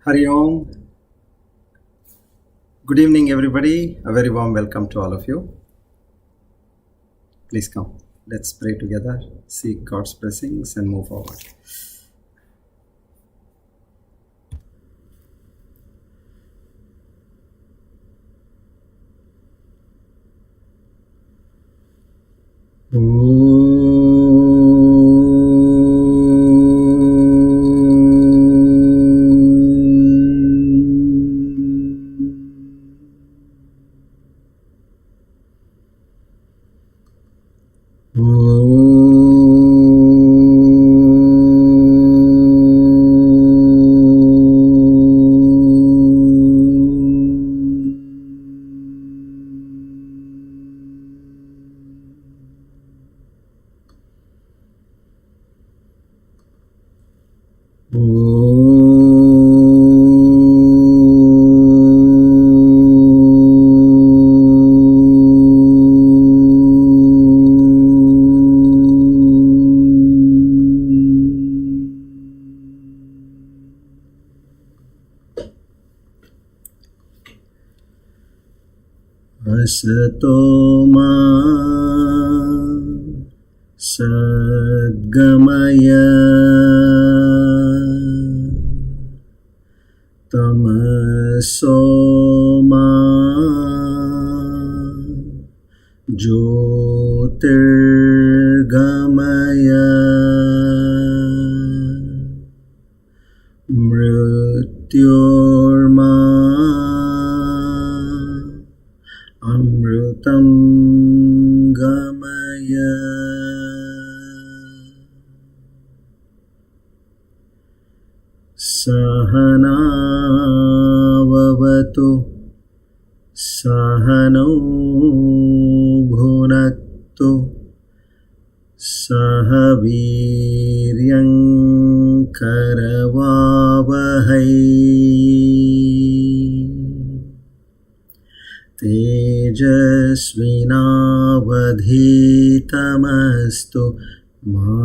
Hari Om. Good evening, everybody. A very warm welcome to all of you. Please come. Let's pray together, seek God's blessings, and move forward. Asato ma sadgamaya tamaso ma jyotirgamaya mrityorma amrutam gamaya. Sahana vavatu sahano bhunaktu sahaviryam karavavahai tejasvinavadhitamastu ma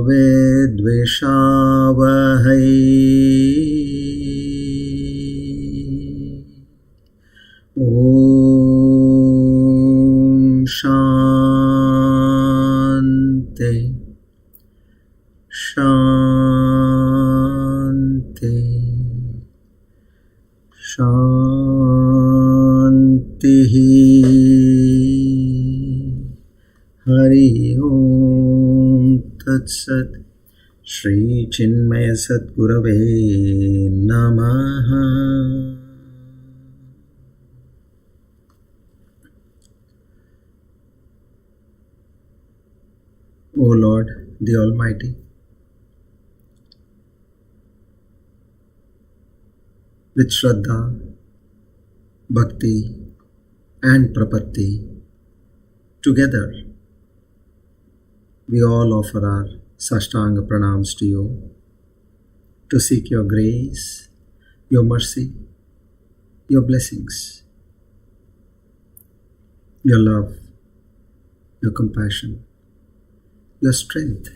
vidvishavahai. Om Shanti Shanti Shanti. Hari Om Tat Sat. Shri Chinmaya Sadgurave Namaha. O Lord, the Almighty, with Shraddha, Bhakti and Prapatti, together we all offer our Sashtanga Pranams to you to seek your grace, your mercy, your blessings, your love, your compassion, your strength,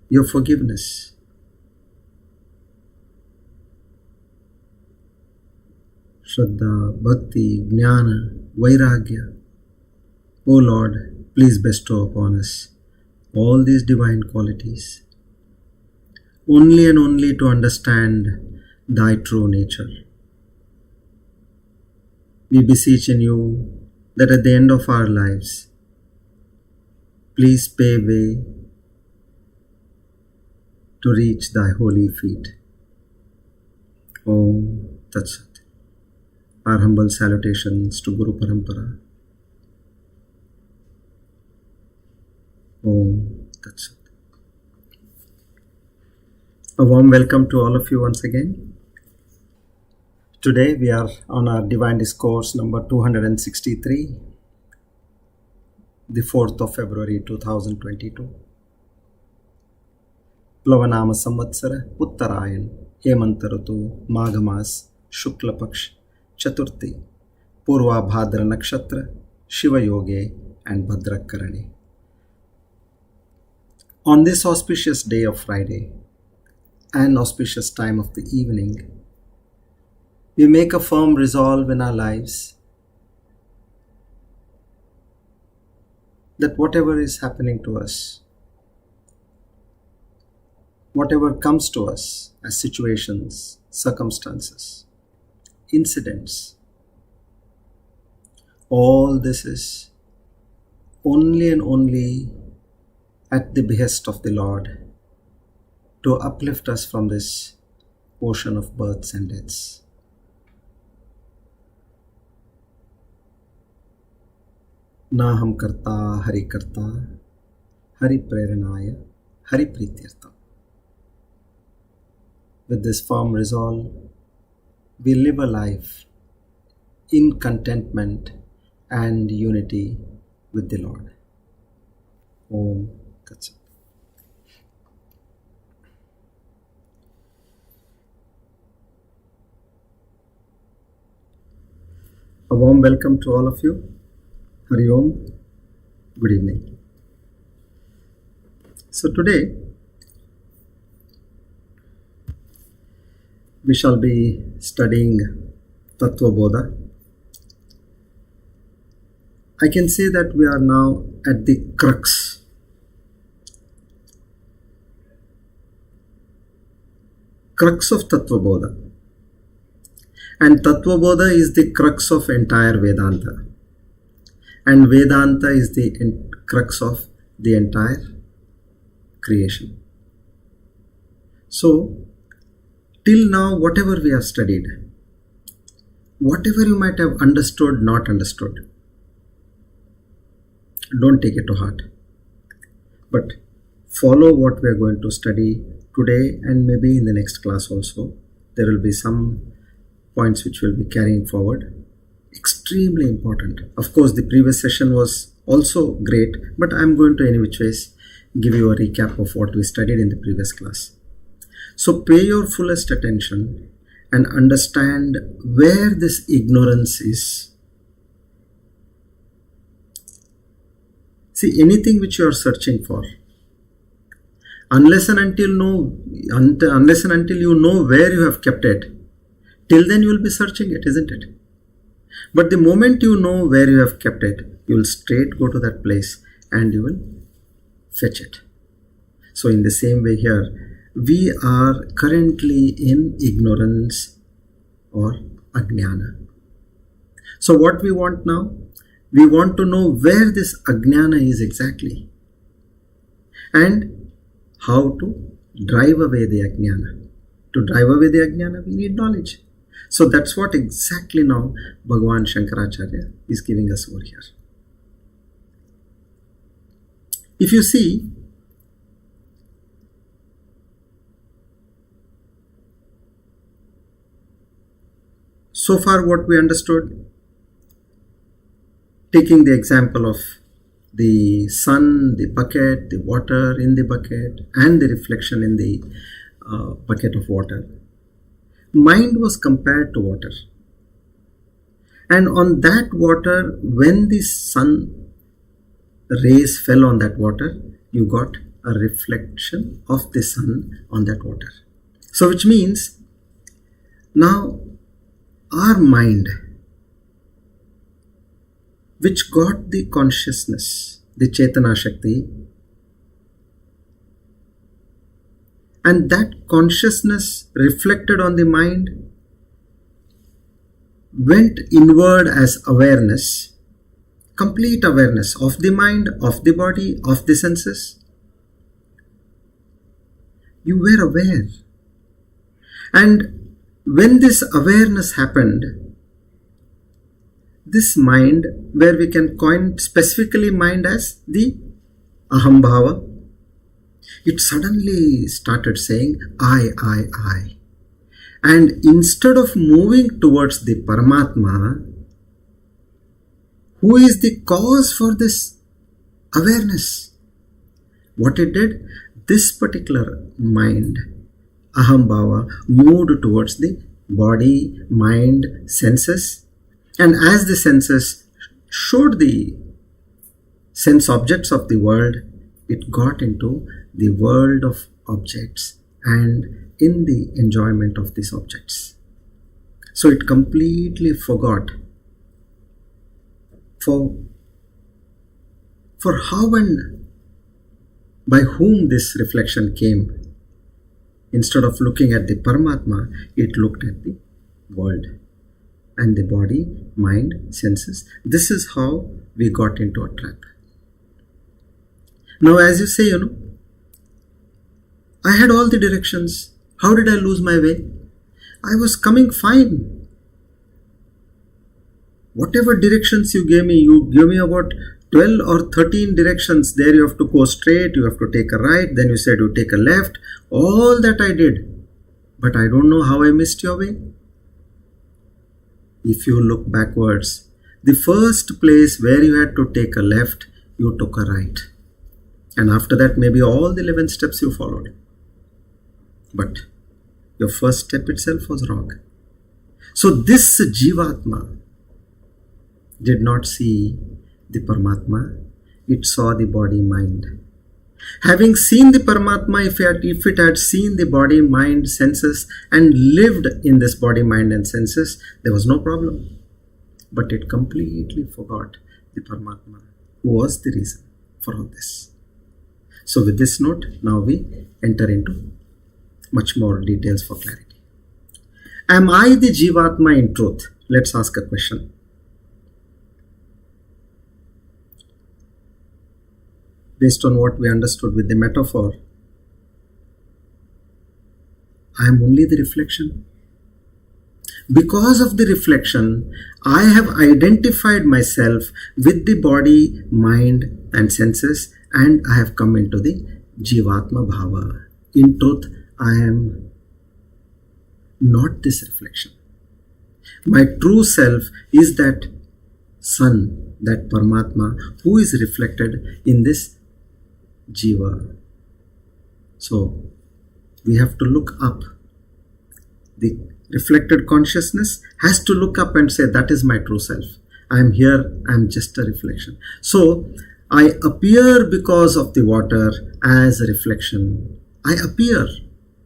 your forgiveness. Shraddha, Bhakti, Jnana, Vairagya. O Lord, please bestow upon us all these divine qualities, only and only to understand thy true nature. We beseech in you that at the end of our lives, please pave way to reach thy holy feet. Om Tat Sat. Our humble salutations to Guru Parampara. Om Tat Sat. A warm welcome to all of you once again. Today we are on our Divine Discourse number 263, the 4th of February 2022. Plavanama Samvatsara Uttarayan Hemantarutu Maghamas Shukla Paksh Chaturthi Purva Bhadra Nakshatra Shiva Yoge and Bhadrakarani. On this auspicious day of Friday, and auspicious time of the evening, we make a firm resolve in our lives that whatever is happening to us, whatever comes to us as situations, circumstances, incidents, all this is only and only at the behest of the Lord to uplift us from this ocean of births and deaths. Na ham karta, Hari Preranaya, Hari Prityartha. With this firm resolve, we live a life in contentment and unity with the Lord. Om Tat Sat. A warm welcome to all of you. Hari Om. Good evening. So today we shall be studying Tatva Bodha. I can say that we are now at the crux of Tatva Bodha. And Tatva Bodha is the crux of entire Vedanta. And Vedanta is the crux of the entire creation. So, till now, whatever we have studied, whatever you might have understood, not understood, don't take it to heart. But follow what we are going to study today and maybe in the next class also. There will be some points which will be carrying forward. Extremely important. Of course, the previous session was also great, but I am going to any which ways give you a recap of what we studied in the previous class. So pay your fullest attention and understand where this ignorance is. See, anything which you are searching for, unless and until you know where you have kept it, till then you will be searching it, isn't it? But the moment you know where you have kept it, you will straight go to that place and you will fetch it. So in the same way here, we are currently in ignorance or ajnana. So what we want now? We want to know where this ajnana is exactly and how to drive away the ajnana. To drive away the ajnana, we need knowledge. So that's what exactly now Bhagavan Shankaracharya is giving us over here. If you see, so far what we understood, taking the example of the sun, the bucket, the water in the bucket and the reflection in the bucket of water. Mind was compared to water. And on that water, when the sun rays fell on that water, you got a reflection of the sun on that water. So which means, now our mind, which got the consciousness, the Chetana Shakti, and that consciousness reflected on the mind went inward as awareness, complete awareness of the mind, of the body, of the senses. You were aware. And when this awareness happened, this mind, where we can coin specifically mind as the ahambhava, it suddenly started saying, I. And instead of moving towards the Paramatma, who is the cause for this awareness, what it did, this particular mind, ahambhava, moved towards the body, mind, senses. And as the senses showed the sense objects of the world, it got into the world of objects and in the enjoyment of these objects. So it completely forgot for how and by whom this reflection came. Instead of looking at the Paramatma, it looked at the world and the body, mind, senses. This is how we got into a trap. Now, as you say, I had all the directions. How did I lose my way? I was coming fine. Whatever directions you gave me about 12 or 13 directions. There you have to go straight, you have to take a right, then you said you take a left. All that I did. But I don't know how I missed your way. If you look backwards, the first place where you had to take a left, you took a right. And after that, maybe all the 11 steps you followed. But your first step itself was wrong. So this Jivatma did not see the Paramatma, it saw the body mind. Having seen the Paramatma, if it had seen the body, mind, senses and lived in this body, mind and senses, there was no problem. But it completely forgot the Paramatma, who was the reason for all this. So with this note, now we enter into much more details for clarity. Am I the Jivatma in truth? Let's ask a question. Based on what we understood with the metaphor, I am only the reflection. Because of the reflection, I have identified myself with the body, mind and senses, and I have come into the Jivatma Bhava. In truth, I am not this reflection. My true self is that Sun, that Paramatma, who is reflected in this Jiva. So, we have to look up. The reflected consciousness has to look up and say, that is my true self. I am here, I am just a reflection. So, I appear because of the water as a reflection. I appear.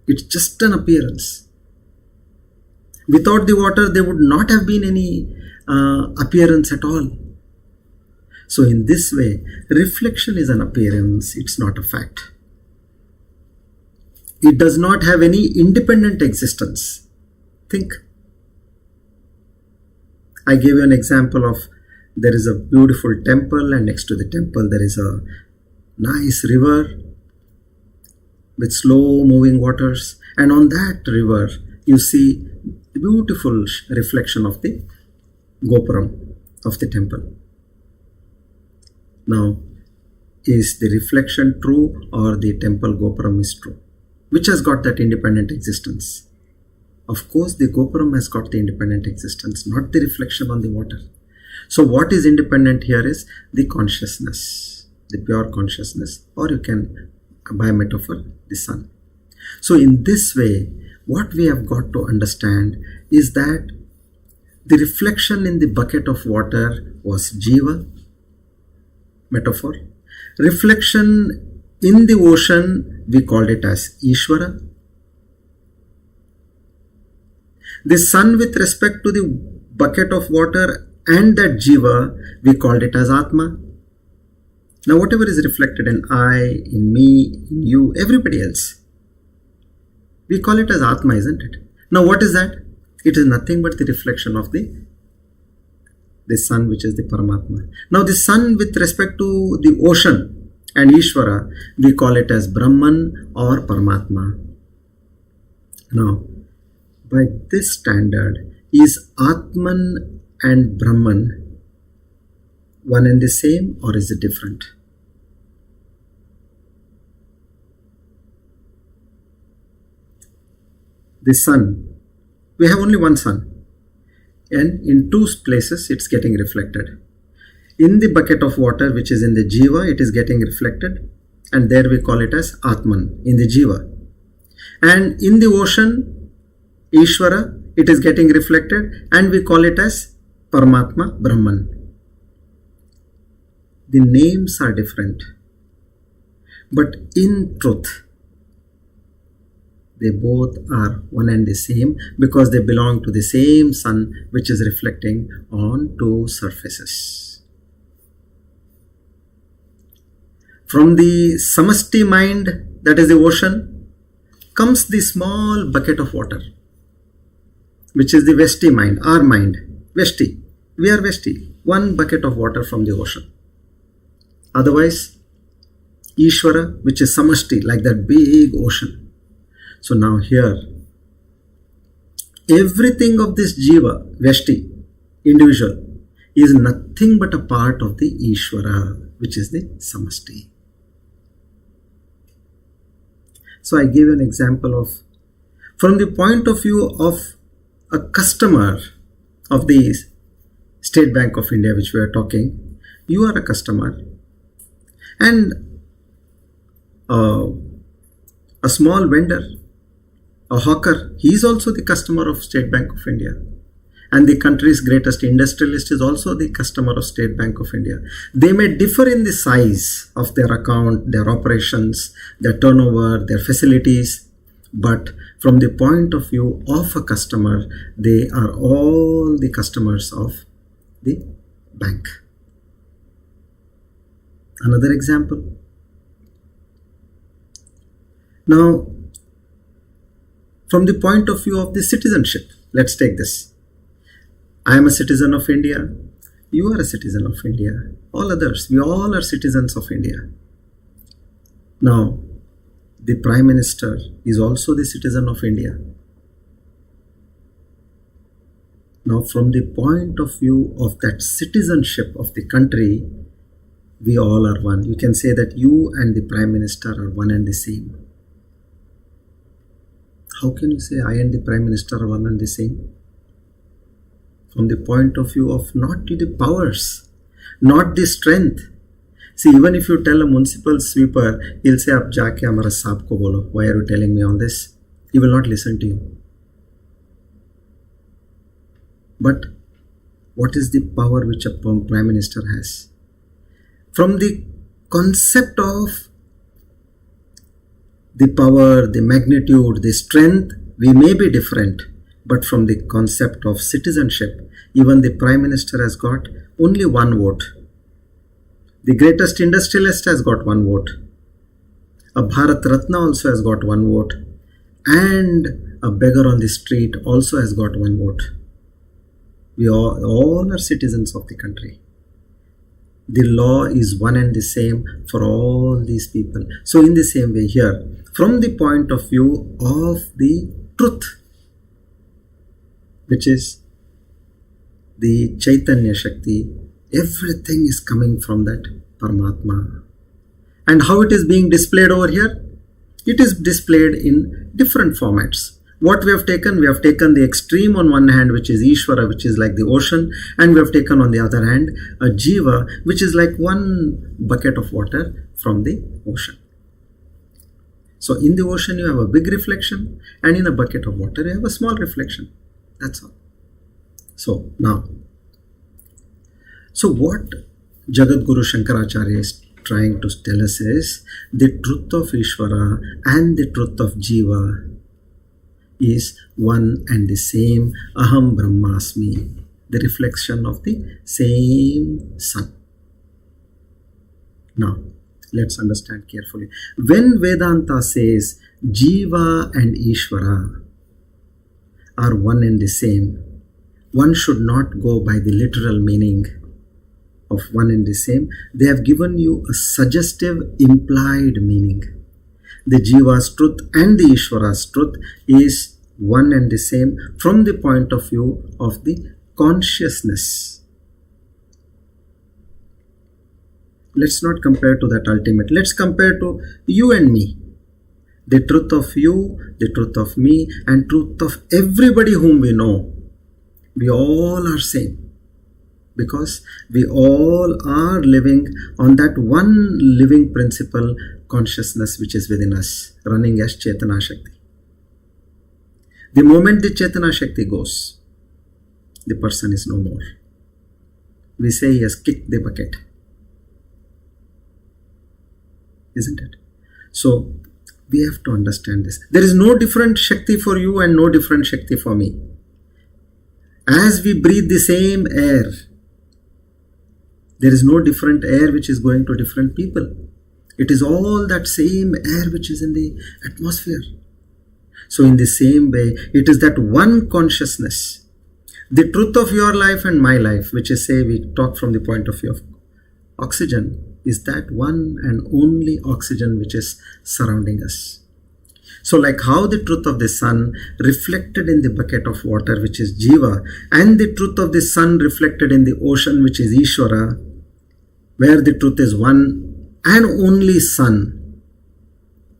It's just an appearance. Without the water, there would not have been any appearance at all. So in this way, reflection is an appearance, it's not a fact. It does not have any independent existence. Think. I gave you an example of there is a beautiful temple and next to the temple there is a nice river with slow moving waters, and on that river you see the beautiful reflection of the gopuram of the temple. Now, is the reflection true or the temple gopuram is true? Which has got that independent existence? Of course, the gopuram has got the independent existence, not the reflection on the water. So what is independent here is the consciousness, the pure consciousness, or you can, by metaphor, the sun. So in this way, what we have got to understand is that the reflection in the bucket of water was Jiva, metaphor. Reflection in the ocean, we called it as Eshwara. The sun with respect to the bucket of water and that Jiva, we called it as Atma. Now whatever is reflected in I, in me, in you, everybody else, we call it as Atma, isn't it? Now what is that? It is nothing but the reflection of the sun, which is the Paramatma. Now the sun with respect to the ocean and Eshwara, we call it as Brahman or Paramatma. Now, by this standard, is Atman and Brahman one and the same, or is it different? The sun, we have only one sun, and in two places it's getting reflected. In the bucket of water, which is in the Jiva, it is getting reflected, and there we call it as Atman, in the Jiva. And in the ocean, Eshwara, it is getting reflected, and we call it as Paramatma, Brahman. The names are different, but in truth, They both are one and the same because they belong to the same sun which is reflecting on two surfaces. From the samasti mind, that is the ocean, comes the small bucket of water, which is the Vesti mind, our mind. Vesti. We are Vesti. One bucket of water from the ocean. Otherwise, Ishvara, which is samasti, like that big ocean. So now here, everything of this Jiva, Vesti, individual, is nothing but a part of the Ishvara, which is the samasti. So I give an example of, from the point of view of a customer of the State Bank of India, which we are talking, you are a customer, and a small vendor, a hawker, he is also the customer of State Bank of India. And the country's greatest industrialist is also the customer of State Bank of India. They may differ in the size of their account, their operations, their turnover, their facilities, but from the point of view of a customer, they are all the customers of the bank. Another example. Now, from the point of view of the citizenship, let's take this. I am a citizen of India. You are a citizen of India. All others, we all are citizens of India. Now, the Prime Minister is also the citizen of India. Now, from the point of view of that citizenship of the country, we all are one. You can say that you and the Prime Minister are one and the same. How can you say I and the Prime Minister are one and the same? From the point of view of not the powers, not the strength. See, even if you tell a municipal sweeper, he'll say, "Ab jaake hamara saab ko bolo. Why are you telling me all this?" He will not listen to you. But what is the power which a Prime Minister has? From the concept of the power, the magnitude, the strength, we may be different. But from the concept of citizenship, even the Prime Minister has got only one vote. The greatest industrialist has got one vote. A Bharat Ratna also has got one vote. And a beggar on the street also has got one vote. We all are citizens of the country. The law is one and the same for all these people. So in the same way here, from the point of view of the truth, which is the Chaitanya Shakti, everything is coming from that Paramatma. And how it is being displayed over here? It is displayed in different formats. What we have taken the extreme on one hand, which is Ishvara, which is like the ocean, and we have taken on the other hand a Jiva, which is like one bucket of water from the ocean. So in the ocean you have a big reflection, and in a bucket of water you have a small reflection. That's all. So now, what Jagat Guru Shankaracharya is trying to tell us is the truth of Ishvara and the truth of Jiva is one and the same. Aham Brahmasmi, the reflection of the same sun. Now, let's understand carefully. When Vedanta says Jiva and Ishvara are one and the same, one should not go by the literal meaning of one and the same. They have given you a suggestive implied meaning. The Jiva's truth and the Ishvara's truth is one and the same from the point of view of the consciousness. Let's not compare to that ultimate. Let's compare to you and me. The truth of you, the truth of me, and truth of everybody whom we know. We all are same. Because we all are living on that one living principle, consciousness which is within us, running as Chetana Shakti. The moment the Chetana Shakti goes, the person is no more. We say he has kicked the bucket. Isn't it? So, We have to understand this. There is no different Shakti for you and no different Shakti for me. As we breathe the same air, there is no different air which is going to different people. It is all that same air which is in the atmosphere. So in the same way, it is that one consciousness, the truth of your life and my life, which is, say, we talk from the point of view of oxygen, is that one and only oxygen which is surrounding us. So like how the truth of the sun reflected in the bucket of water, which is Jiva, and the truth of the sun reflected in the ocean, which is Eshwara, where the truth is one and only sun.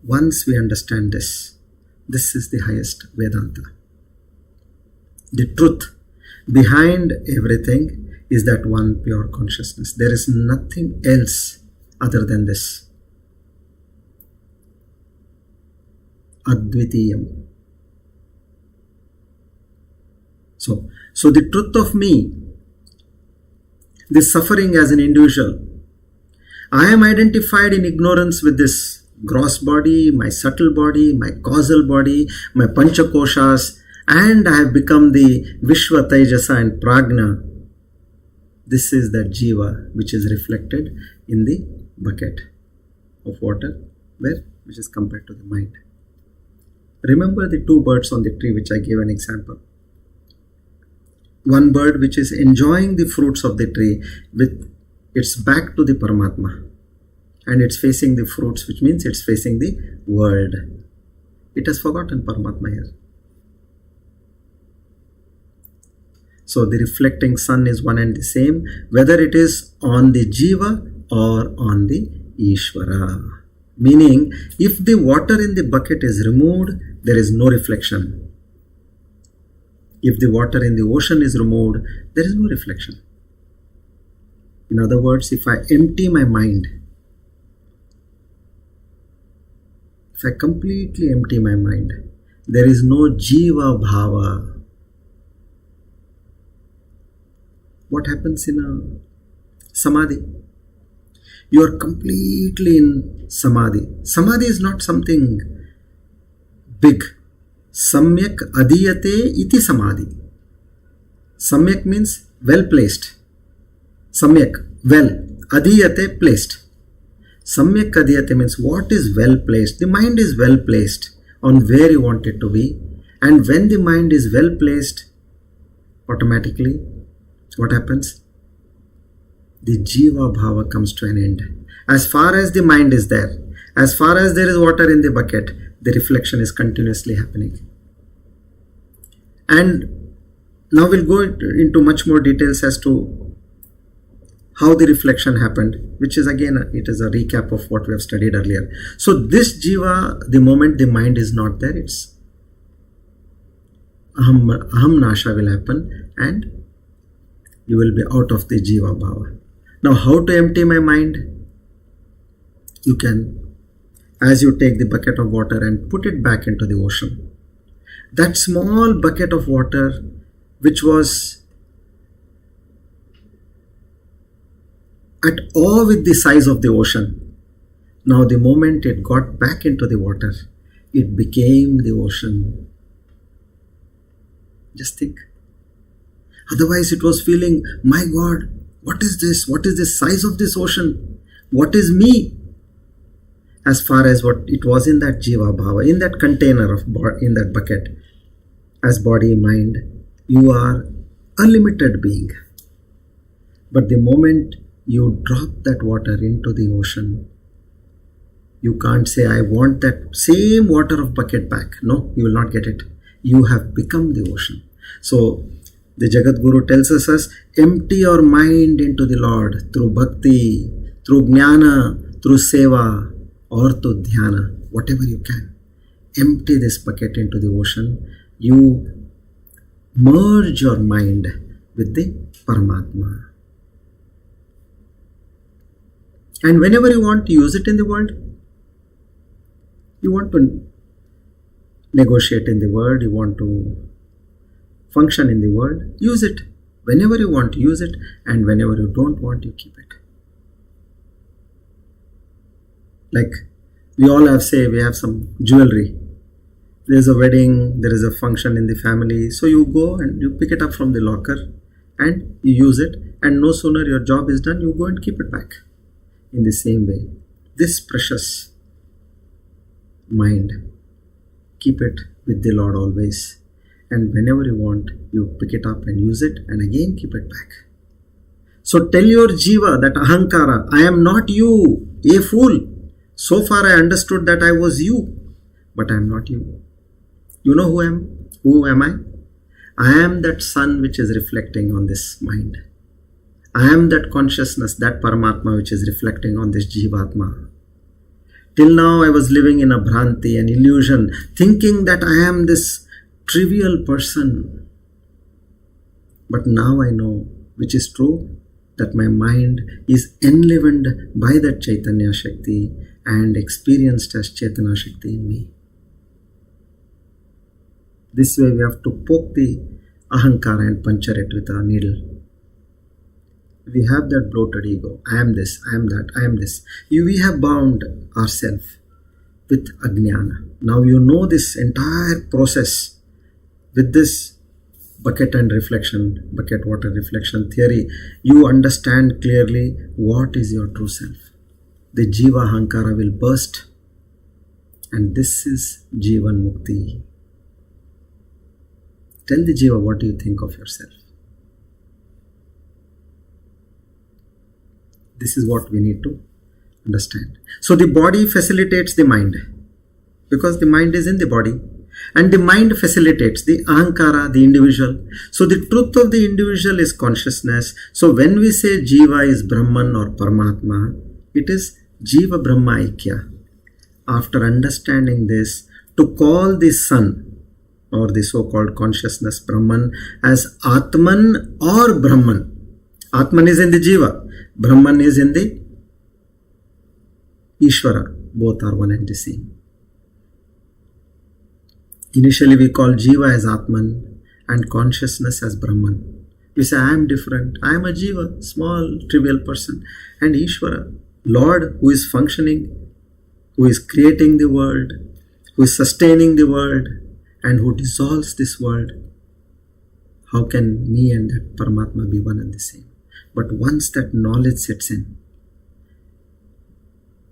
Once we understand this, this is the highest Vedanta. The truth behind everything is that one pure consciousness. There is nothing else other than this. Advitiyam. So the truth of me, this suffering as an individual, I am identified in ignorance with this gross body, my subtle body, my causal body, my panchakoshas, and I have become the Vishwa, Tejasa and Prajna. This is that Jiva which is reflected in the bucket of water, which is compared to the mind. Remember the two birds on the tree which I gave an example. One bird which is enjoying the fruits of the tree with its back to the Paramatma, and it's facing the fruits, which means it's facing the world. It has forgotten Paramatma here. So the reflecting sun is one and the same, whether it is on the Jiva or on the Eshwara. Meaning, if the water in the bucket is removed, there is no reflection. If the water in the ocean is removed, there is no reflection. In other words, if I empty my mind, if I completely empty my mind, there is no Jiva Bhava. What happens in a Samadhi? You are completely in Samadhi. Samadhi is not something big. Samyak adiyate iti Samadhi. Samyak means well placed. Samyak, well. Adiyate, placed. Samyak adiyate means what is well placed. The mind is well placed on where you want it to be. And when the mind is well placed, automatically, what happens? The Jiva Bhava comes to an end. As far as the mind is there, as far as there is water in the bucket, the reflection is continuously happening. And now we'll go into much more details as to how the reflection happened, which is again, it is a recap of what we have studied earlier. So this Jiva, the moment the mind is not there, it's Aham Nasha will happen and you will be out of the Jiva Bhava. Now how to empty my mind? You can, as you take the bucket of water and put it back into the ocean. That small bucket of water which was at awe with the size of the ocean, now the moment it got back into the water, it became the ocean. Just think. Otherwise it was feeling, my God, what is this? What is the size of this ocean? What is me? As far as what it was in that Jiva Bhava, in that container of in that bucket, as body, mind, you are a limited being. But the moment you drop that water into the ocean, you can't say, I want that same water of bucket back. No, you will not get it. You have become the ocean. So the Jagat Guru tells us, empty your mind into the Lord through bhakti, through jnana, through seva, or through dhyana, whatever you can. Empty this bucket into the ocean. You merge your mind with the Paramatma. And whenever you want to use it in the world, you want to negotiate in the world, you want to function in the world, use it. Whenever you want to use it, and whenever you don't want, you keep it. Like We all have, say, we have some jewelry. There's a wedding, there is a function in the family. So you go and you pick it up from the locker and you use it. And no sooner your job is done, you go and keep it back. In the same way, this precious mind, keep it with the Lord always. And whenever you want, you pick it up and use it and again keep it back. So tell your jiva, that ahankara, I am not you, a fool. So far I understood that I was you, but I am not you. You know who I am? Who am I? I am that sun which is reflecting on this mind. I am that consciousness, that Paramatma which is reflecting on this Jivatma. Till now I was living in a bhranti, an illusion, thinking that I am this trivial person. But now I know, which is true, that my mind is enlivened by that Chaitanya Shakti and experienced as Chaitanya Shakti in me. This way we have to poke the ahankara and puncture it with a needle. We have that bloated ego. I am this, I am that, I am this. We have bound ourselves with ajnana. Now you know this entire process with this bucket and reflection, bucket water reflection theory. You understand clearly what is your true self. The jiva ahankara will burst, and this is Jivan Mukti. Tell the jiva, what do you think of yourself? This is what we need to understand. So the body facilitates the mind, because the mind is in the body, and the mind facilitates the ahankara, the individual. So the truth of the individual is consciousness. So when we say jiva is Brahman or Paramatma, it is Jiva Brahma Aikya. After understanding this, to call the sun or the so-called consciousness Brahman as Atman or Brahman. Atman is in the jiva, Brahman is in the Eshwara. Both are one and the same. Initially we call jiva as Atman and consciousness as Brahman. We say, I am different, I am a jiva, small, trivial person, and Eshwara, Lord who is functioning, who is creating the world, who is sustaining the world, and who dissolves this world. How can me and that Paramatma be one and the same? But once that knowledge sets in,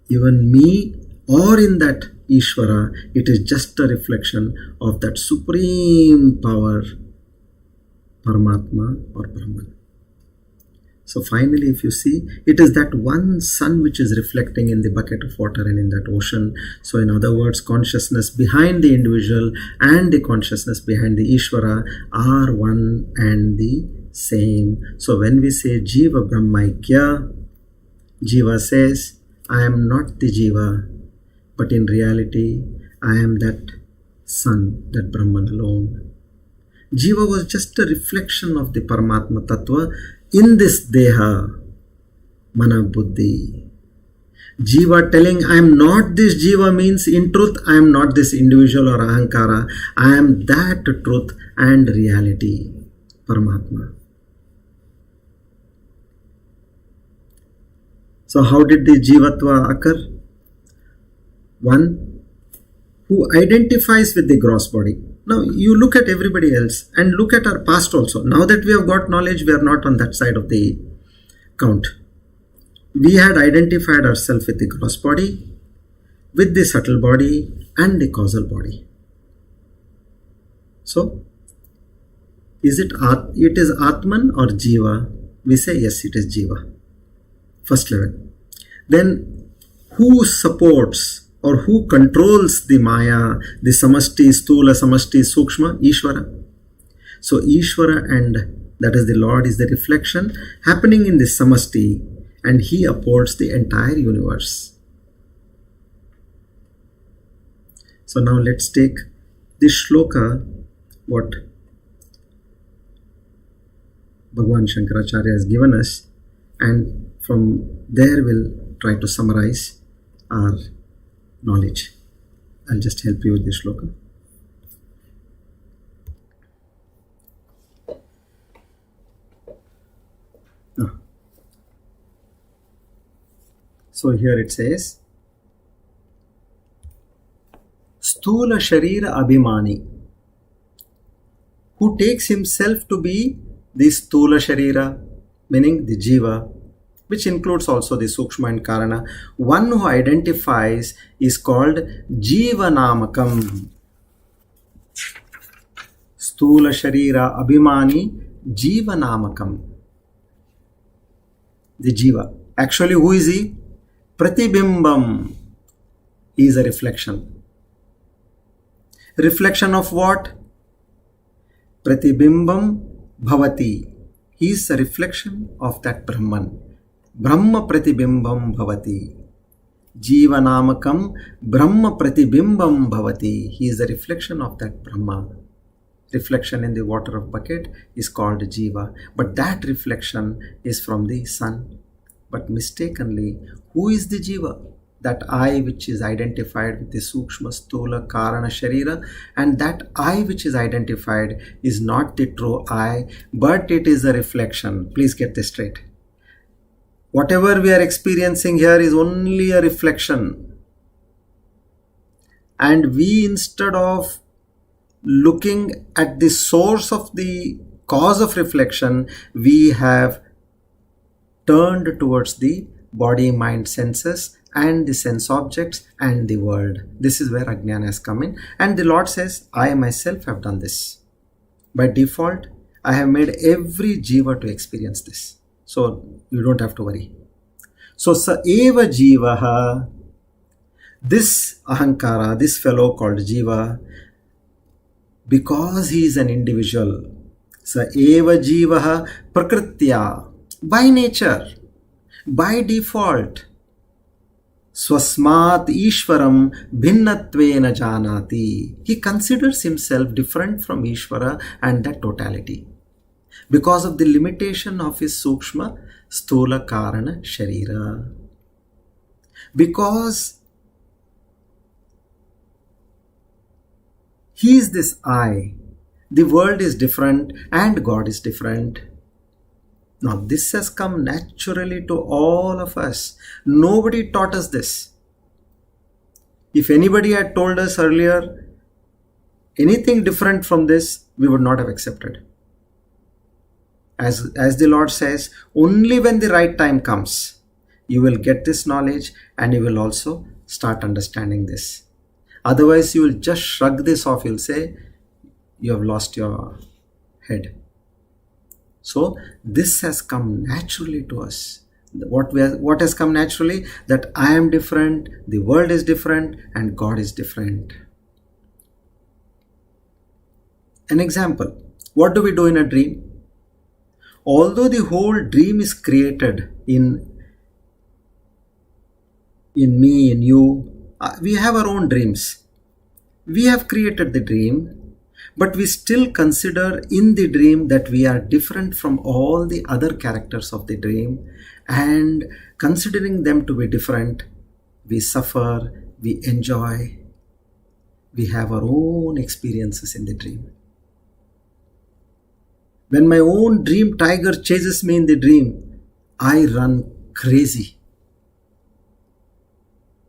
even me or in that Eshwara, it is just a reflection of that supreme power, Paramatma or Brahman. So finally, if you see, it is that one sun which is reflecting in the bucket of water and in that ocean. So in other words, consciousness behind the individual and the consciousness behind the Eshwara are one and the same. So when we say Jiva Brahmaikya, Jiva says, I am not the Jiva, but in reality, I am that sun, that Brahman alone. Jiva was just a reflection of the Paramatma Tattva in this Deha, Mana Buddhi. Jiva telling I am not this Jiva means in truth I am not this individual or Ahankara. I am that truth and reality, Paramatma. So how did the Jivatva occur? One who identifies with the gross body. Now you look at everybody else and look at our past also. Now that we have got knowledge, we are not on that side of the count. We had identified ourselves with the gross body, with the subtle body and the causal body. So, it is Atman or Jiva? We say yes, it is Jiva. First level. Then, who supports or who controls the Maya, the Samashti, Stula, Samashti, Sukshma? Eshwara. So, Eshwara and that is the Lord is the reflection happening in the Samashti, and He upholds the entire universe. So now let's take this shloka, what Bhagavan Shankaracharya has given us, and from there we'll try to summarize our knowledge. I'll just help you with this shloka. So here it says, Stula Sharira Abhimani, who takes himself to be the Stula Sharira, meaning the Jiva, which includes also the Sukshma and Karana. One who identifies is called Jiva Namakam. Stula Sharira Abhimani Jiva Namakam. The Jiva. Actually, who is he? Pratibimbam. He is a reflection. Reflection of what? Pratibimbam Bhavati. He is a reflection of that Brahman. Brahma Pratibimbam Bhavati. Jiva Namakam Brahma Pratibimbam Bhavati. He is a reflection of that Brahma. Reflection in the water of bucket is called Jiva. But that reflection is from the sun. But mistakenly, who is the Jiva? That I which is identified with the Sukshma, Stula, Karana, Sharira, and that I which is identified is not the true I, but it is a reflection. Please get this straight. Whatever we are experiencing here is only a reflection. And we, instead of looking at the source of the cause of reflection, we have turned towards the body, mind, senses, and the sense objects and the world. This is where Ajnana has come in. And the Lord says, I myself have done this. By default, I have made every jiva to experience this. So you don't have to worry. So sa eva jivaha, this ahankara, this fellow called jiva, because he is an individual, sa eva jivaha prakritya, by nature, by default, swasmat ishwaram bhinnatvena janati. He considers himself different from Ishvara and that totality because of the limitation of his sukshma, stula, karana, sharira. Because he is this I, the world is different and God is different. Now this has come naturally to all of us. Nobody taught us this. If anybody had told us earlier anything different from this, we would not have accepted. As the Lord says, only when the right time comes, you will get this knowledge and you will also start understanding this. Otherwise, you will just shrug this off. You'll say, you have lost your head. So, this has come naturally to us. What has come naturally? That I am different, the world is different, and God is different. An example. What do we do in a dream? Although the whole dream is created in me, in you, we have our own dreams. We have created the dream, but we still consider in the dream that we are different from all the other characters of the dream, and considering them to be different, we suffer, we enjoy, we have our own experiences in the dream. When my own dream tiger chases me in the dream, I run crazy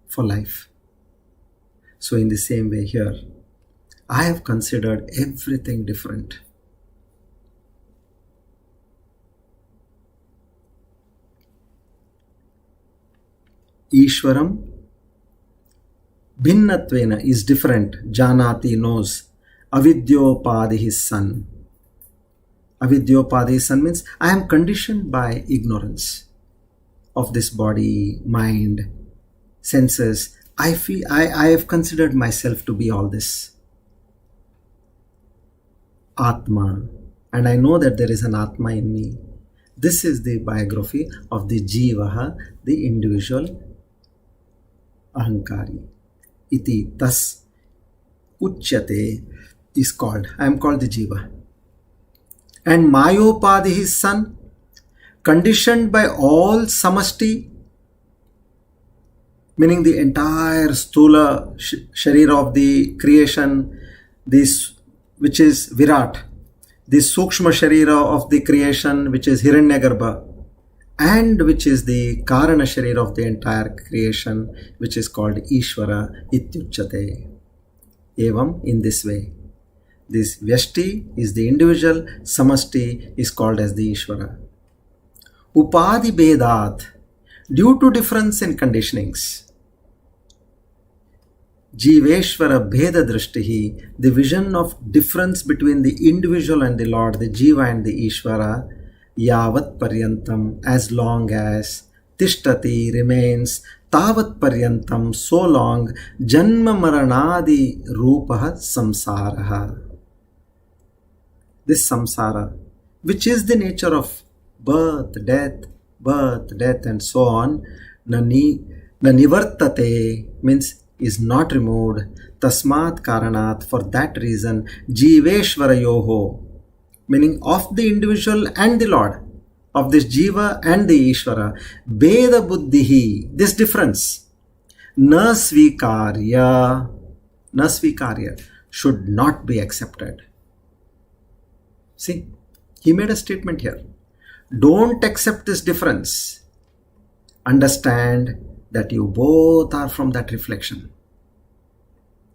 for life. So in the same way here, I have considered everything different. Ishwaram bhinnatvena is different. Janati knows. Avidyopadi his son. Avidyopadi son means I am conditioned by ignorance of this body, mind, senses. I have considered myself to be all this. Atma. And I know that there is an Atma in me. This is the biography of the Jivaha, the individual Ahankari. Iti tas uchyate is called. I am called the Jiva. And Mayopadi, his son, conditioned by all samasti, meaning the entire stula sharira of the creation, this which is Virat, the sukshma sharira of the creation, which is Hiranyagarbha, and which is the karana sharira of the entire creation, which is called Ishvara Ityuchate. Evam, in this way. This Vyashti is the individual, Samashti is called as the Ishvara. Upadi Bedat, due to difference in conditionings. Jiveshwara Bheda Drishtihi, the vision of difference between the individual and the Lord, the Jiva and the Ishvara, Yavat Paryantam, as long as Tishtati remains, Tavat Paryantam, so long, Janma Maranadi Rupaha Samsaraha. This samsara, which is the nature of birth, death, and so on, Nanivartate means is not removed. Tasmat Karanat, for that reason, Jiveshwara Yoho, meaning of the individual and the Lord, of this Jiva and the Ishvara, Beda Buddhihi, this difference, Nasvikarya, should not be accepted. See, he made a statement here. Don't accept this difference. Understand that you both are from that reflection.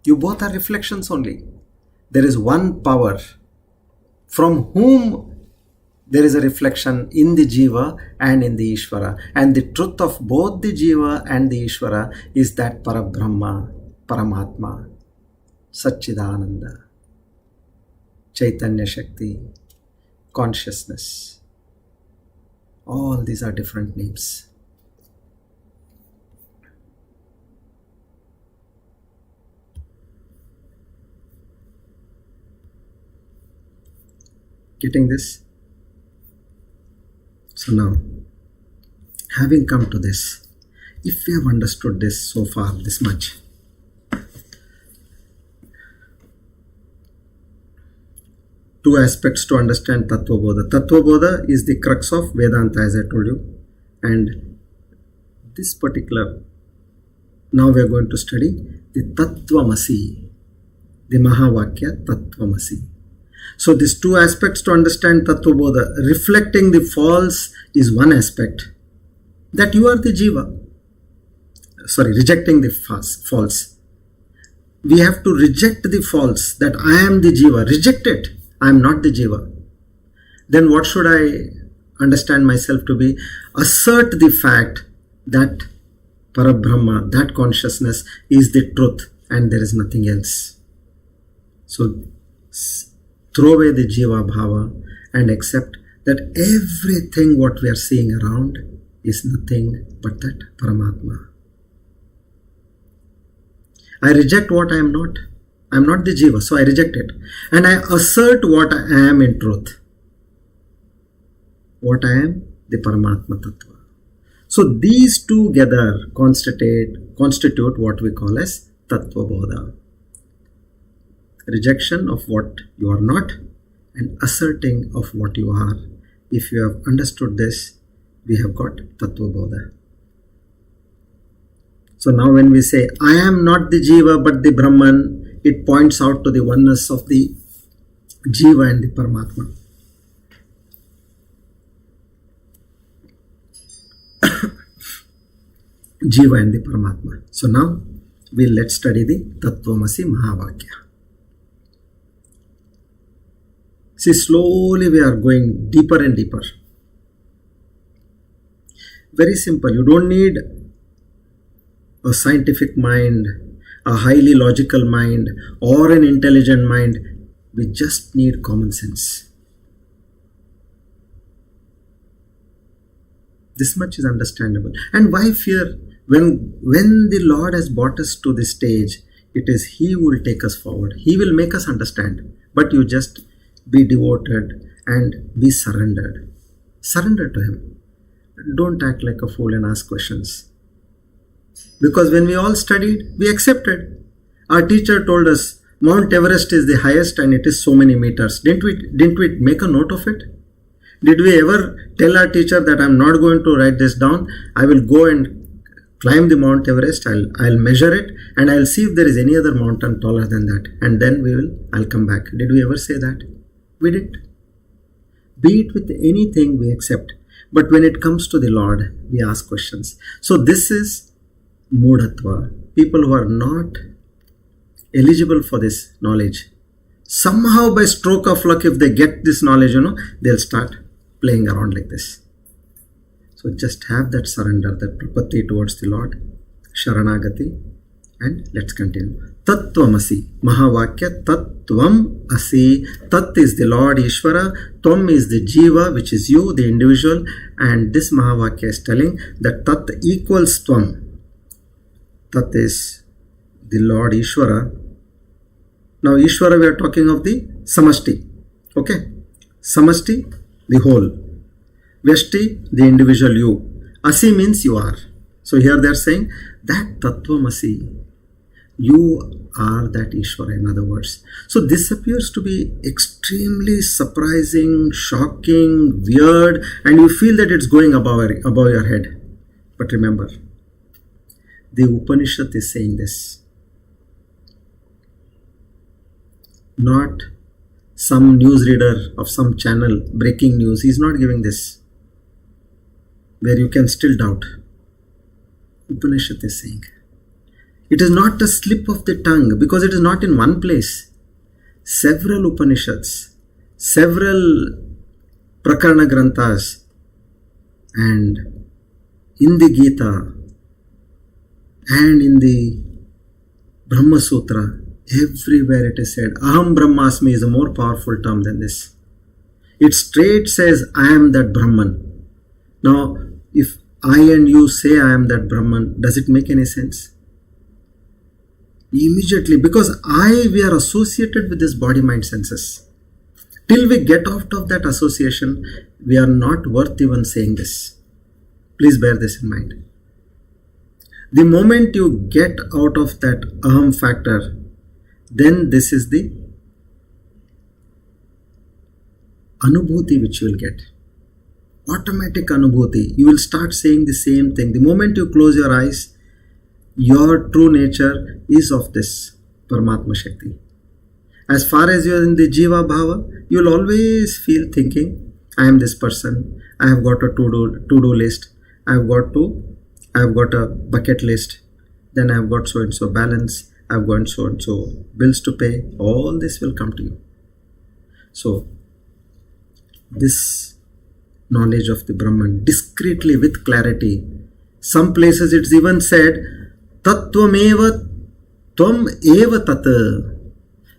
You both are reflections only. There is one power from whom there is a reflection in the Jiva and in the Ishvara. And the truth of both the Jiva and the Ishvara is that Parabrahma, Paramatma, Satchidananda, Chaitanya Shakti, consciousness. All these are different names. Getting this? So now, having come to this, if we have understood this so far, this much, two aspects to understand Tatva Bodha. Tatva Bodha is the crux of Vedanta, as I told you. And this particular, now we are going to study the Tattvamasi, the Mahavakya Tattvamasi. So these two aspects to understand Tatva Bodha. Reflecting the false is one aspect, that you are the Jiva. Rejecting the false. We have to reject the false, that I am the Jiva. Reject it. I am not the Jiva. Then what should I understand myself to be? Assert the fact that Parabrahma, that consciousness is the truth and there is nothing else. So throw away the Jiva Bhava and accept that everything what we are seeing around is nothing but that Paramatma. I reject what I am not. I am not the Jiva, so I reject it. And I assert what I am in truth. What I am? The Paramatma Tattva. So these two together constitute what we call as Tatva Bodha. Rejection of what you are not and asserting of what you are. If you have understood this, we have got Tatva Bodha. So now when we say, I am not the Jiva but the Brahman, it points out to the oneness of the Jiva and the Paramatma. Jiva and the Paramatma. So now let's study the Tattvamasi Mahavakya. See, slowly we are going deeper and deeper. Very simple. You don't need a scientific mind, a highly logical mind, or an intelligent mind. We just need common sense. This much is understandable. And why fear? When the Lord has brought us to this stage, it is He who will take us forward. He will make us understand. But you just be devoted and be surrendered. Surrender to Him. Don't act like a fool and ask questions. Because when we all studied, we accepted. Our teacher told us Mount Everest is the highest and it is so many meters. Didn't we make a note of it? Did we ever tell our teacher that I'm not going to write this down? I will go and climb the Mount Everest. I'll measure it and I'll see if there is any other mountain taller than that. And then I'll come back. Did we ever say that? We didn't. Be it with anything we accept. But when it comes to the Lord, we ask questions. So this is Mudhatva. People who are not eligible for this knowledge. Somehow by stroke of luck, if they get this knowledge, they'll start playing around like this. So just have that surrender, that prapatti towards the Lord, Sharanagati, and let's continue. Tattvamasi, Mahavakya, Tattvam Asi. Tat is the Lord Ishvara, Tvam is the Jiva, which is you, the individual, and this Mahavakya is telling that Tat equals Tvam. Tat is the Lord Ishvara. Now Ishvara, we are talking of the Samashti. Okay? Samashti, the whole. Vyashti, the individual you. Asi means you are. So here they are saying that Tattvamasi, you are that Ishvara, in other words. So this appears to be extremely surprising, shocking, weird, and you feel that it's going above your head. But remember, the Upanishad is saying this. Not some newsreader of some channel breaking news. He's not giving this, where you can still doubt. Upanishad is saying. It is not a slip of the tongue, because it is not in one place. Several Upanishads, several Prakarana Granthas, and in the Gita, and in the Brahma Sutra, everywhere it is said, Aham Brahmasmi is a more powerful term than this. It straight says, I am that Brahman. Now, if I and you say I am that Brahman, does it make any sense? Immediately, because we are associated with this body, mind, senses. Till we get out of that association, we are not worth even saying this. Please bear this in mind. The moment you get out of that aham factor, then this is the anubhuti which you will get. Automatic anubhuti. You will start saying the same thing. The moment you close your eyes, your true nature is of this Paramatma Shakti. As far as you are in the Jiva Bhava, you will always feel thinking, I am this person, I have got a to-do list, I have got a bucket list, then I have got so and so balance, I have got so and so bills to pay. All this will come to you. So, this knowledge of the Brahman discreetly with clarity. Some places it's even said, Tattvameva Tvam eva tat.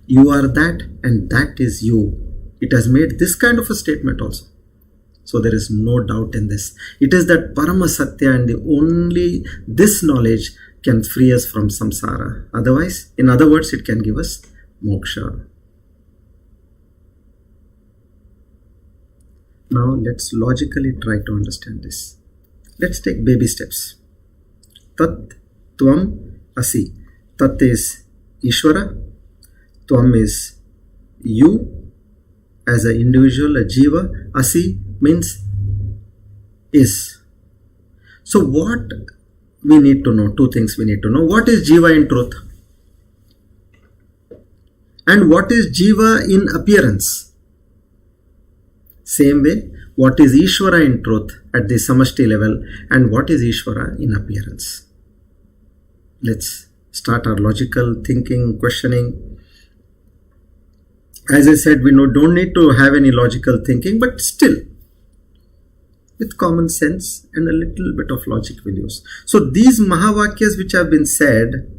You are that and that is you. It has made this kind of a statement also. So there is no doubt in this. It is that Parama Satya, and the only this knowledge can free us from samsara. Otherwise, in other words, it can give us moksha. Now let's logically try to understand this. Let's take baby steps. Tat Tvam Asi. Tat is Ishvara. Tvam is you as an individual, a jiva. Asi means is. So what we need to know? Two things we need to know. What is jiva in truth? And what is jiva in appearance? Same way, what is Ishvara in truth at the Samashti level, and what is Ishvara in appearance? Let's start our logical thinking, questioning. As I said, we don't need to have any logical thinking, but still, with common sense and a little bit of logic we'll use. So these Mahavakyas which have been said,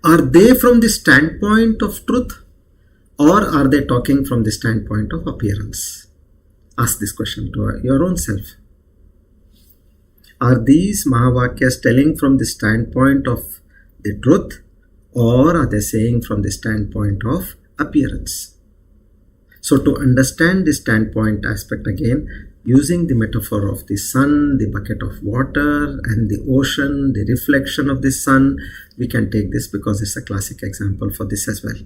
are they from the standpoint of truth, or are they talking from the standpoint of appearance? Ask this question to your own self. Are these Mahavakyas telling from the standpoint of the truth, or are they saying from the standpoint of appearance? So to understand the standpoint aspect again, using the metaphor of the sun, the bucket of water, and the ocean, the reflection of the sun, we can take this because it's a classic example for this as well.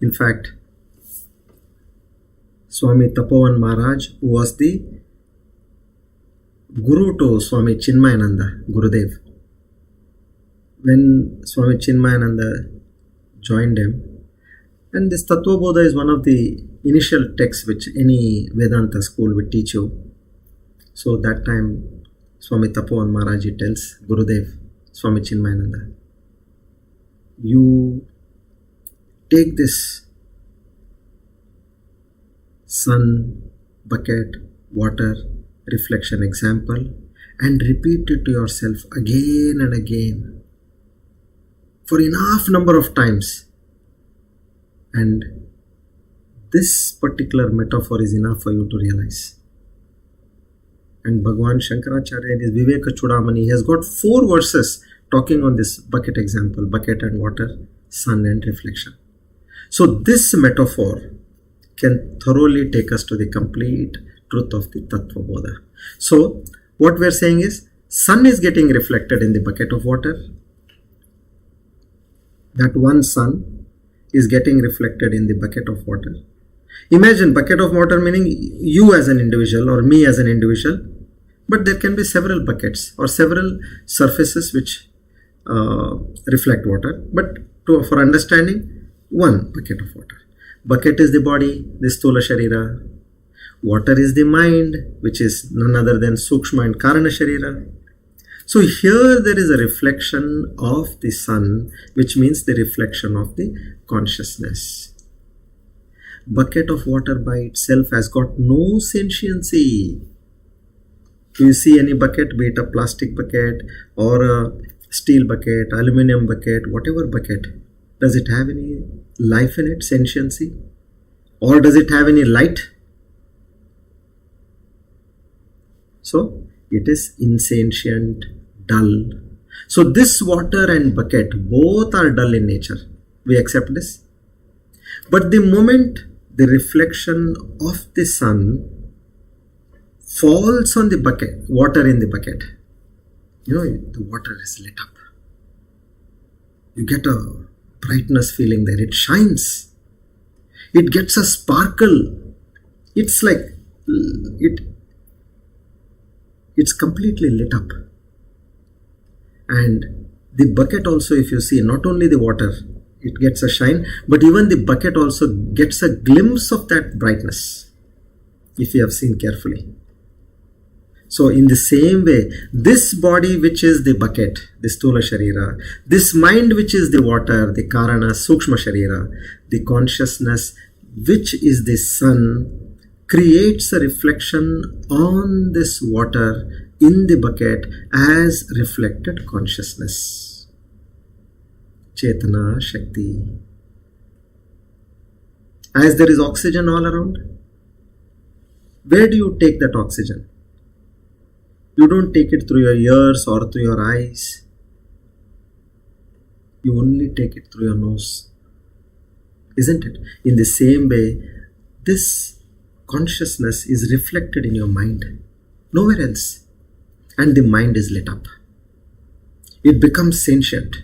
In fact, Swami Tapovan Maharaj, who was the Guru to Swami Chinmayananda, Gurudev, when Swami Chinmayananda joined him, and this Tatva Bodha is one of the initial texts which any Vedanta school would teach you. So that time Swami Tapovan Maharaj tells Gurudev, Swami Chinmayananda, you take this sun, bucket, water, reflection example and repeat it to yourself again and again for enough number of times, and this particular metaphor is enough for you to realize. And Bhagwan Shankaracharya in his Viveka Chudamani, he has got 4 verses talking on this bucket example, bucket and water, sun and reflection. So this metaphor can thoroughly take us to the complete truth of the Tatva Bodha. So what we are saying is, sun is getting reflected in the bucket of water. That one sun is getting reflected in the bucket of water. Imagine bucket of water meaning you as an individual or me as an individual, but there can be several buckets or several surfaces which reflect water. But for understanding, one bucket of water. Bucket is the body, the Stula Sharira. Water is the mind, which is none other than Sukshma and Karana Sharira. So here there is a reflection of the sun, which means the reflection of the consciousness. Bucket of water by itself has got no sentiency. Do you see any bucket, be it a plastic bucket or a steel bucket, aluminum bucket, whatever bucket, does it have any life in it, sentiency? Or does it have any light? So it is insentient, dull. So this water and bucket both are dull in nature. We accept this. But the moment the reflection of the sun falls on the bucket, water in the bucket, the water is lit up. You get a brightness feeling there. It shines. It gets a sparkle. It's like it's completely lit up. And the bucket also, if you see, not only the water, it gets a shine, but even the bucket also gets a glimpse of that brightness, if you have seen carefully. So in the same way, this body which is the bucket, the Stula Sharira, this mind which is the water, the Karana, Sukshma Sharira, the consciousness which is the sun, creates a reflection on this water in the bucket as reflected consciousness. Chetana Shakti. As there is oxygen all around, where do you take that oxygen? You don't take it through your ears or through your eyes. You only take it through your nose. Isn't it? In the same way, this consciousness is reflected in your mind, nowhere else. And the mind is lit up. It becomes sentient.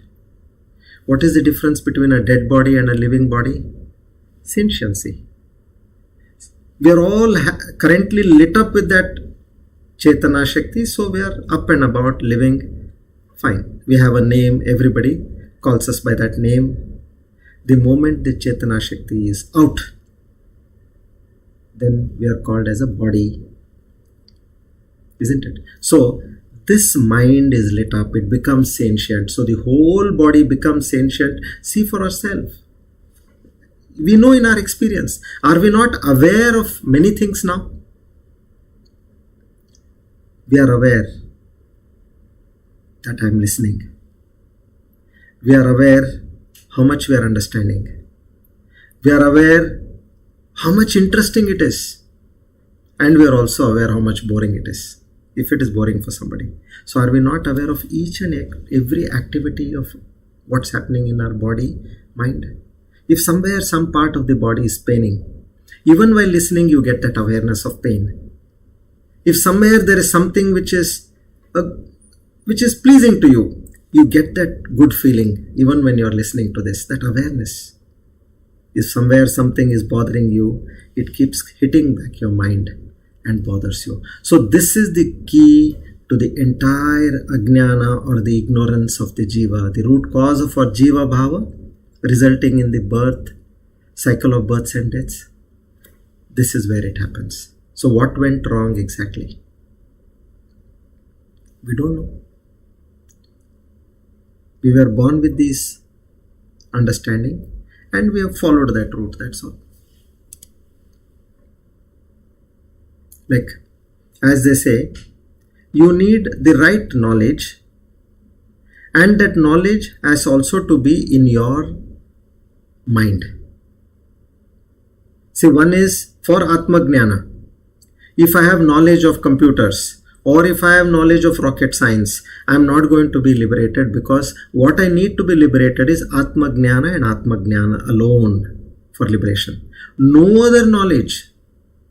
What is the difference between a dead body and a living body? Sentiency. We are all currently lit up with that Chetana Shakti, so we are up and about, living fine. We have a name, everybody calls us by that name. The moment the Chetana Shakti is out, then we are called as a body. Isn't it? So this mind is lit up, it becomes sentient. So the whole body becomes sentient. See for ourselves. We know in our experience. Are we not aware of many things now? We are aware that I am listening. We are aware how much we are understanding. We are aware how much interesting it is. And we are also aware how much boring it is, if it is boring for somebody. So are we not aware of each and every activity of what's happening in our body, mind? If somewhere some part of the body is paining, even while listening you get that awareness of pain. If somewhere there is something which is pleasing to you, you get that good feeling even when you are listening to this, that awareness. If somewhere something is bothering you, it keeps hitting back your mind and bothers you. So this is the key to the entire ajnana or the ignorance of the jiva, the root cause of our jiva bhava, resulting in the cycle of births and deaths. This is where it happens. So what went wrong exactly? We don't know. We were born with these understanding, and we have followed that route, that's all. Like, as they say, you need the right knowledge, and that knowledge has also to be in your mind. See, one is for Atma Jnana. If I have knowledge of computers, or if I have knowledge of rocket science, I am not going to be liberated, because what I need to be liberated is Atma Jnana and Atma Jnana alone for liberation. No other knowledge,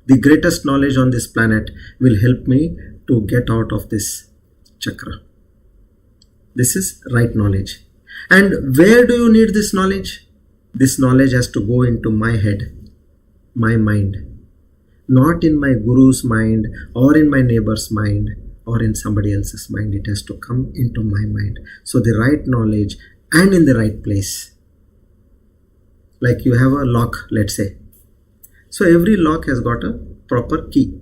the greatest knowledge on this planet, will help me to get out of this chakra. This is right knowledge. And where do you need this knowledge? This knowledge has to go into my head, my mind. Not in my guru's mind, or in my neighbor's mind, or in somebody else's mind. It has to come into my mind. So the right knowledge and in the right place. Like you have a lock, let's say. So every lock has got a proper key.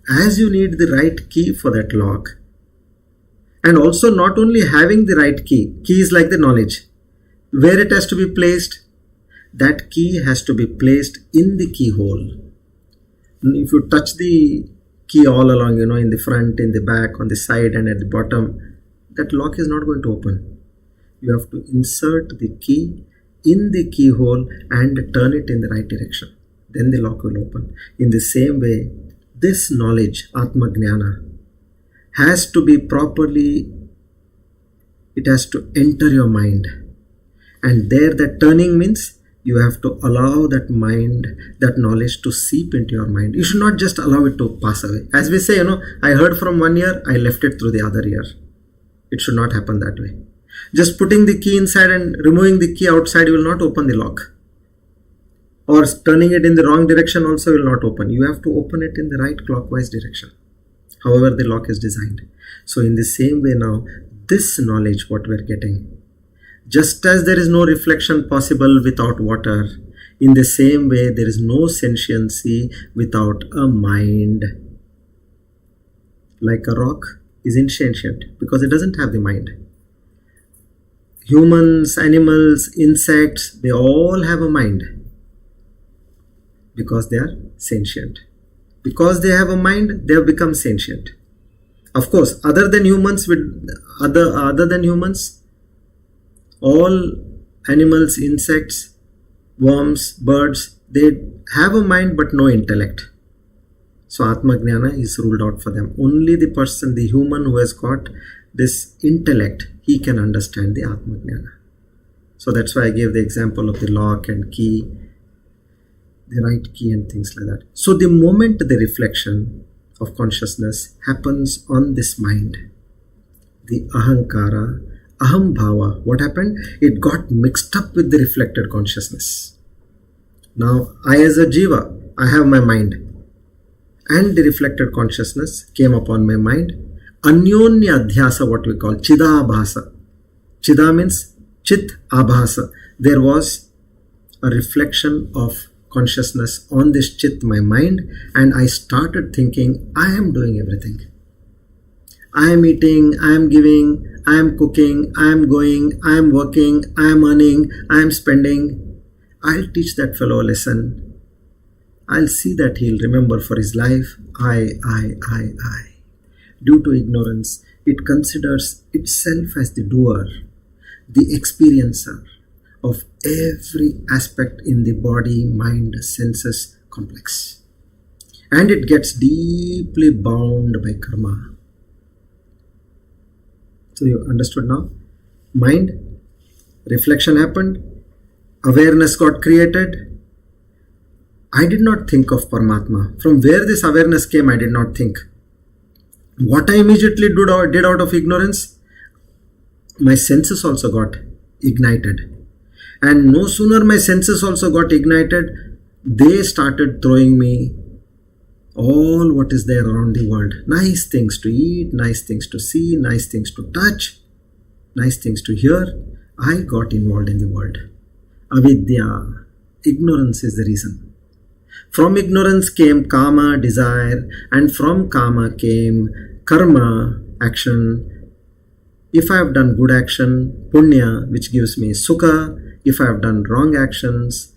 As you need the right key for that lock, and also not only having the right key is like the knowledge. Where it has to be placed? That key has to be placed in the keyhole. If you touch the key all along, in the front, in the back, on the side and at the bottom, that lock is not going to open. You have to insert the key in the keyhole and turn it in the right direction. Then the lock will open. In the same way, this knowledge, Atma Jnana, has to be properly, it has to enter your mind. And there that turning means you have to allow that mind, that knowledge to seep into your mind. You should not just allow it to pass away. As we say, I heard from one ear, I left it through the other ear. It should not happen that way. Just putting the key inside and removing the key outside will not open the lock. Or turning it in the wrong direction also will not open. You have to open it in the right clockwise direction, however the lock is designed. So in the same way now, this knowledge what we are getting, just as there is no reflection possible without water, in the same way there is no sentiency without a mind. Like a rock is insentient because it doesn't have the mind. Humans, animals, insects, they all have a mind because they are sentient. Because they have a mind, they have become sentient. Of course, other than humans, all animals, insects, worms, birds, they have a mind but no intellect. So Atma Jnana is ruled out for them. Only the person, the human who has got this intellect, he can understand the Atma Jnana. So that's why I gave the example of the lock and key, the right key and things like that. So the moment the reflection of consciousness happens on this mind, the ahankara, aham bhava, what happened? It got mixed up with the reflected consciousness. Now I as a jiva, I have my mind, and the reflected consciousness came upon my mind. Anyonya adhyasa, what we call chida abhasa. Chida means chit abhasa. There was a reflection of consciousness on this chit, my mind, and I started thinking, I am doing everything. I am eating, I am giving, I am cooking, I am going, I am working, I am earning, I am spending. I'll teach that fellow a lesson. I'll see that he'll remember for his life. I. Due to ignorance, it considers itself as the doer, the experiencer of every aspect in the body, mind, senses complex. And it gets deeply bound by karma. So you understood now? Mind, reflection happened, awareness got created. I did not think of Paramatma. From where this awareness came, I did not think. What I immediately did out of ignorance, my senses also got ignited. And no sooner my senses also got ignited, they started throwing me all what is there around the world. Nice things to eat, nice things to see, nice things to touch, nice things to hear. I got involved in the world. Avidya, ignorance is the reason. From ignorance came kama, desire, and from kama came karma, action, If I have done good action, punya, which gives me sukha. If I have done wrong actions,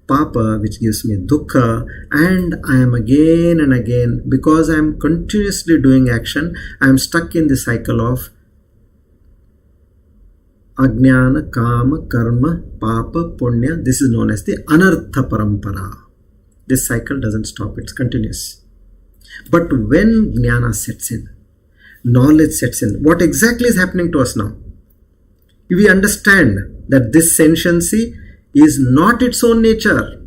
papa, which gives me dukkha. And I am again and again, because I am continuously doing action, I am stuck in the cycle of Ajnana, Kama, Karma, Papa, Punya. This is known as the Anartha Parampara. This cycle doesn't stop, it's continuous. But when Jnana sets in, knowledge sets in, what exactly is happening to us now? We understand that this sentiency is not its own nature.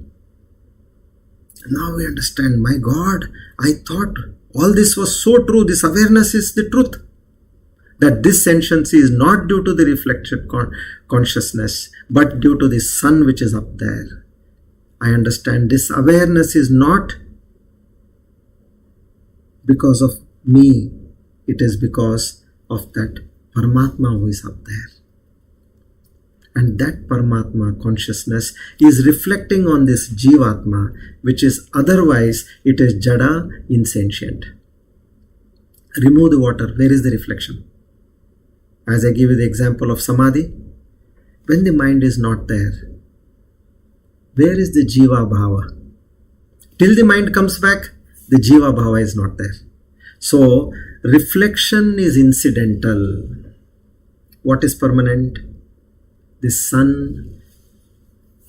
Now we understand, my God, I thought all this was so true, this awareness is the truth. That this sentiency is not due to the reflected consciousness, but due to the sun which is up there. I understand this awareness is not because of me, it is because of that Paramatma who is up there. And that Paramatma consciousness is reflecting on this Jivatma, which is otherwise, it is Jada, insentient. Remove the water, where is the reflection? As I give you the example of Samadhi, when the mind is not there, where is the Jiva Bhava? Till the mind comes back, the Jiva Bhava is not there. So, reflection is incidental. What is permanent? The sun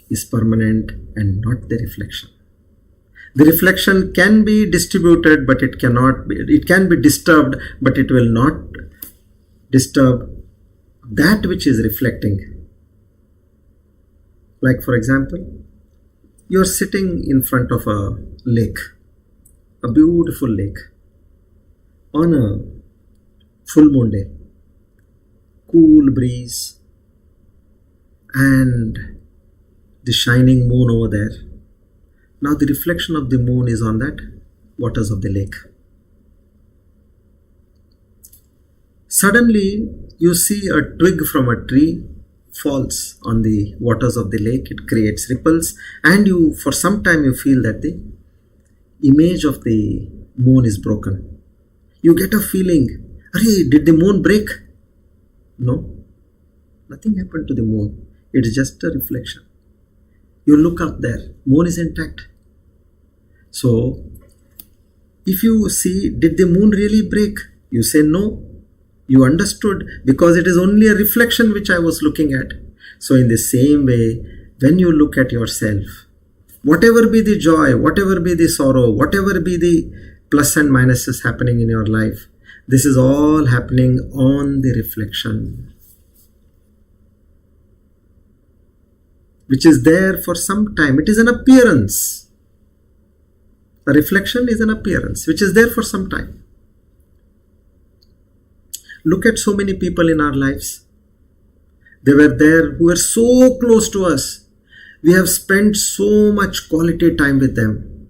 is permanent and not the reflection. The reflection can be distributed, but it cannot be, it can be disturbed, but it will not disturb that which is reflecting. Like for example, you are sitting in front of a lake, a beautiful lake, on a full moon day, cool breeze, and the shining moon over there. Now the reflection of the moon is on that waters of the lake. Suddenly you see a twig from a tree falls on the waters of the lake. It creates ripples, and you, for some time, you feel that the image of the moon is broken. You get a feeling, Arey, did the moon break? No, nothing happened to the moon. It's just a reflection. You look up there, moon is intact. So, if you see, did the moon really break? You say no. You understood, because it is only a reflection which I was looking at. So in the same way, when you look at yourself, whatever be the joy, whatever be the sorrow, whatever be the plus and minuses happening in your life, this is all happening on the reflection, which is there for some time. It is an appearance. A reflection is an appearance which is there for some time. Look at so many people in our lives. They were there who were so close to us. We have spent so much quality time with them.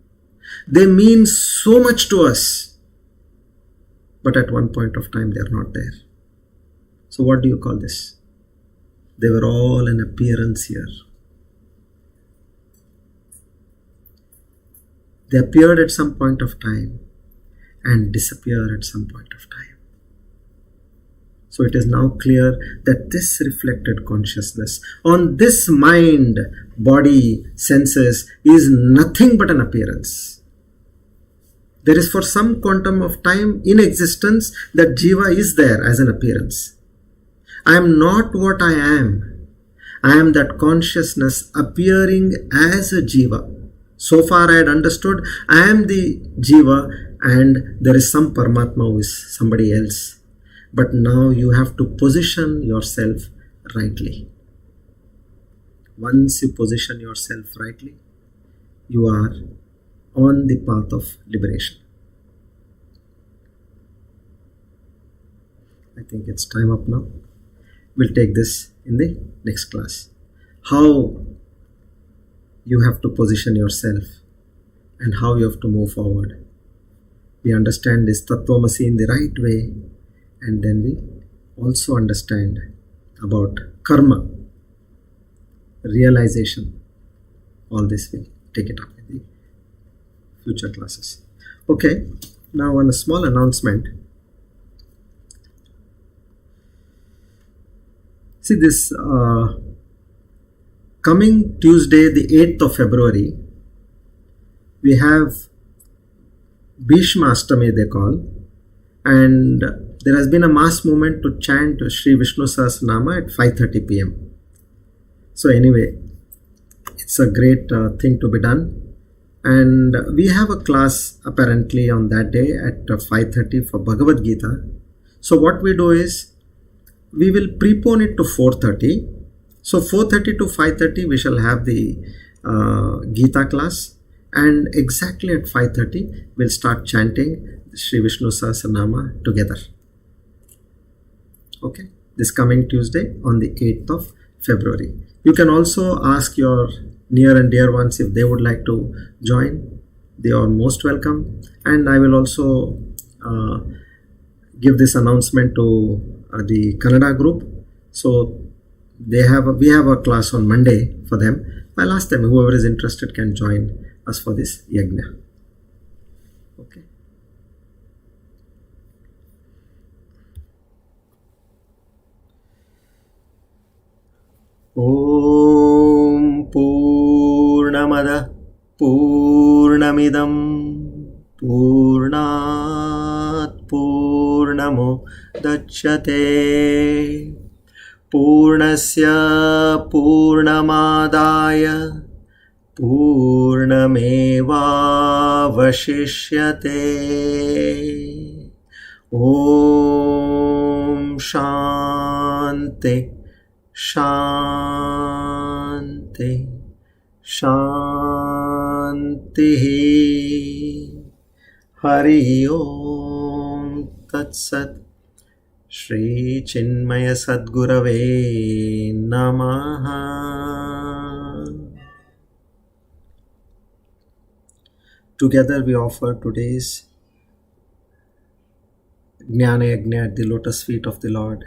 They mean so much to us. But at one point of time, they are not there. So what do you call this? They were all an appearance here. They appeared at some point of time and disappeared at some point of time. So it is now clear that this reflected consciousness on this mind, body, senses is nothing but an appearance. There is for some quantum of time in existence that Jiva is there as an appearance. I am not what I am. I am that consciousness appearing as a Jiva. So far I had understood I am the Jiva and there is some Paramatma who is somebody else. But now you have to position yourself rightly. Once you position yourself rightly, you are on the path of liberation. I think it's time up now. We'll take this in the next class. How you have to position yourself and how you have to move forward. We understand this Tattvamasi in the right way. And then we also understand about karma, realization. All this we'll take it up in the future classes. Okay, now on a small announcement. See, this coming Tuesday, the 8th of February, we have Bhishma Ashtami, they call, and there has been a mass movement to chant Sri Vishnu Sahasranama at 5:30 p.m. So anyway, it's a great thing to be done, and we have a class apparently on that day at 5:30 for Bhagavad Gita. So what we do is we will prepone it to 4:30. So 4:30 to 5:30 we shall have the Gita class, and exactly at 5:30 we'll start chanting Sri Vishnu Sahasranama together. Okay, this coming Tuesday on the 8th of February. You can also ask your near and dear ones if they would like to join. They are most welcome, and I will also give this announcement to the Kannada group. So we have a class on Monday for them. I'll ask them, whoever is interested can join us for this yajna. Okay. Om Purnamada Purnamidam Purnat Purnamo Dachyate Purnasya Purnamadaya Purnamevavashishyate. Om Shanti Shanti Shanti. Hari Om Tat Sat. Shri Chinmaya Sadgurave Namaha. Together we offer today's Jnana Yajna at the lotus feet of the Lord.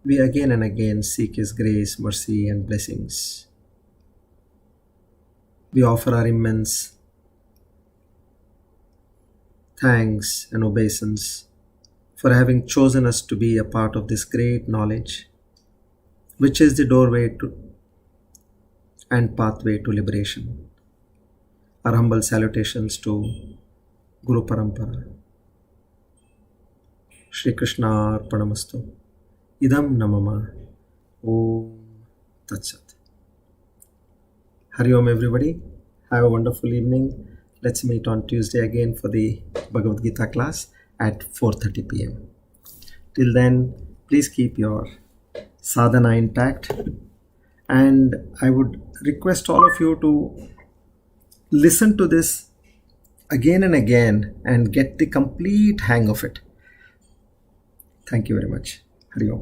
We again and again seek His grace, mercy and blessings. We offer our immense thanks and obeisance for having chosen us to be a part of this great knowledge, which is the doorway to and pathway to liberation. Our humble salutations to Guru Parampara. Shri Krishna Arpanamastu. Idam Namama. Om Tat Sat. Hari Om everybody. Have a wonderful evening. Let's meet on Tuesday again for the Bhagavad Gita class at 4:30 p.m. Till then, please keep your sadhana intact, and I would request all of you to listen to this again and again and get the complete hang of it. Thank you very much. Hari Om.